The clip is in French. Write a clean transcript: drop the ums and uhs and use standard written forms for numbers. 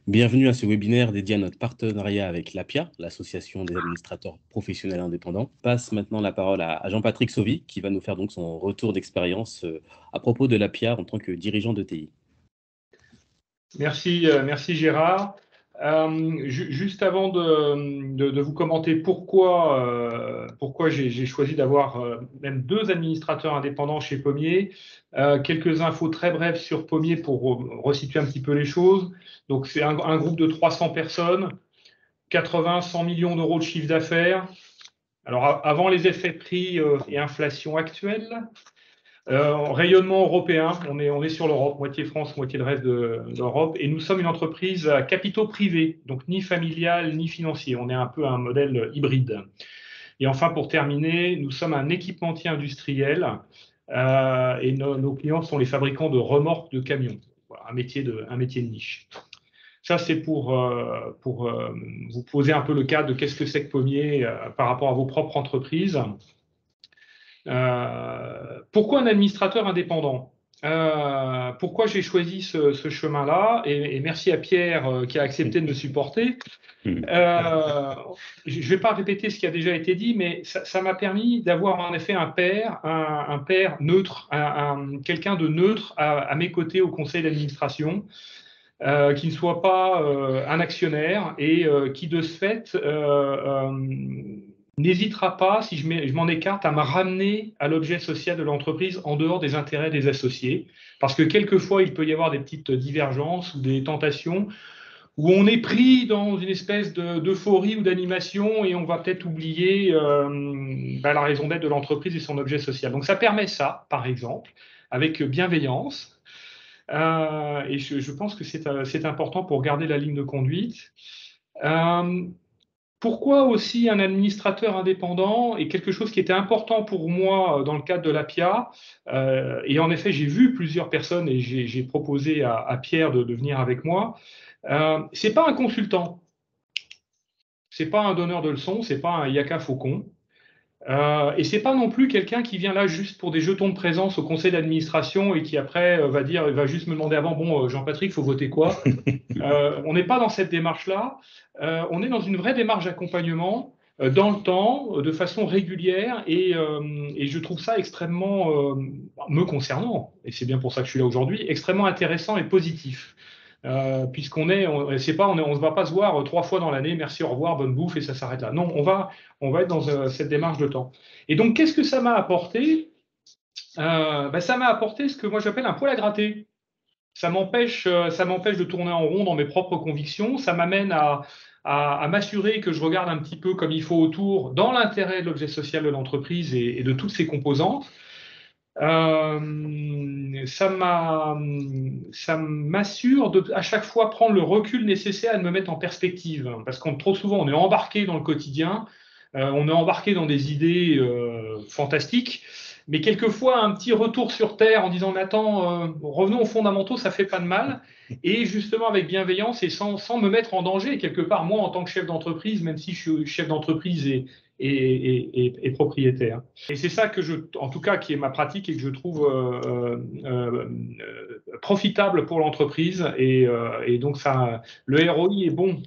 Bienvenue à ce webinaire dédié à notre partenariat avec l'APIA, l'Association des administrateurs professionnels indépendants. Je passe maintenant la parole à Jean-Patrick Sauvy, qui va nous faire donc son retour d'expérience à propos de l'APIA en tant que dirigeant de TI. Merci Gérard. Juste avant de vous commenter pourquoi j'ai choisi d'avoir même deux administrateurs indépendants chez Pommier, quelques infos très brèves sur Pommier pour resituer un petit peu les choses. Donc c'est un groupe de 300 personnes, 80-100 millions d'euros de chiffre d'affaires. Alors avant les effets de prix et inflation actuelle. Rayonnement européen, on est sur l'Europe, moitié France, moitié le reste de l'Europe, et nous sommes une entreprise à capitaux privés, donc ni familial ni financier. On est un peu un modèle hybride. Et enfin, pour terminer, nous sommes un équipementier industriel et nos clients sont les fabricants de remorques de camions. Voilà, un métier de niche. Ça, c'est pour vous poser un peu le cadre de qu'est-ce que c'est que Pommier par rapport à vos propres entreprises. Pourquoi un administrateur indépendant? Pourquoi j'ai choisi ce chemin-là? Et merci à Pierre qui a accepté de me supporter. Je ne vais pas répéter ce qui a déjà été dit, mais ça m'a permis d'avoir en effet un père neutre, quelqu'un de neutre à mes côtés au conseil d'administration, qui ne soit pas un actionnaire et qui de ce fait n'hésitera pas, si je m'en écarte, à me ramener à l'objet social de l'entreprise en dehors des intérêts des associés. Parce que quelquefois, il peut y avoir des petites divergences ou des tentations où on est pris dans une espèce d'euphorie ou d'animation et on va peut-être oublier la raison d'être de l'entreprise et son objet social. Donc ça permet ça, par exemple, avec bienveillance. Et je pense que c'est important pour garder la ligne de conduite. Pourquoi aussi un administrateur indépendant est quelque chose qui était important pour moi dans le cadre de l'APIA. Et en effet, j'ai vu plusieurs personnes et j'ai proposé à Pierre de venir avec moi. C'est pas un consultant, c'est pas un donneur de leçons, c'est pas un yaka faucon. Et c'est pas non plus quelqu'un qui vient là juste pour des jetons de présence au conseil d'administration et qui après va juste me demander avant, bon, Jean-Patrick, faut voter quoi? On n'est pas dans cette démarche-là. On est dans une vraie démarche d'accompagnement dans le temps, de façon régulière, et je trouve ça extrêmement, me concernant, et c'est bien pour ça que je suis là aujourd'hui, extrêmement intéressant et positif. On ne va pas se voir 3 fois dans l'année, merci, au revoir, bonne bouffe, et ça s'arrête là. Non, on va être dans cette démarche de temps. Et donc, qu'est-ce que ça m'a apporté? Ça m'a apporté ce que moi j'appelle un poil à gratter. Ça m'empêche de tourner en rond dans mes propres convictions. Ça m'amène à m'assurer que je regarde un petit peu comme il faut autour, dans l'intérêt de l'objet social de l'entreprise et de toutes ses composantes. Ça m'assure de à chaque fois prendre le recul nécessaire et de me mettre en perspective. Parce qu'on trop souvent, on est embarqué dans le quotidien, on est embarqué dans des idées fantastiques, mais quelquefois un petit retour sur Terre en disant, mais attends, revenons aux fondamentaux, ça fait pas de mal. Et justement avec bienveillance et sans me mettre en danger, quelque part, moi en tant que chef d'entreprise, même si je suis chef d'entreprise et propriétaire. Et c'est ça en tout cas, qui est ma pratique et que je trouve profitable pour l'entreprise. Et donc, le ROI est bon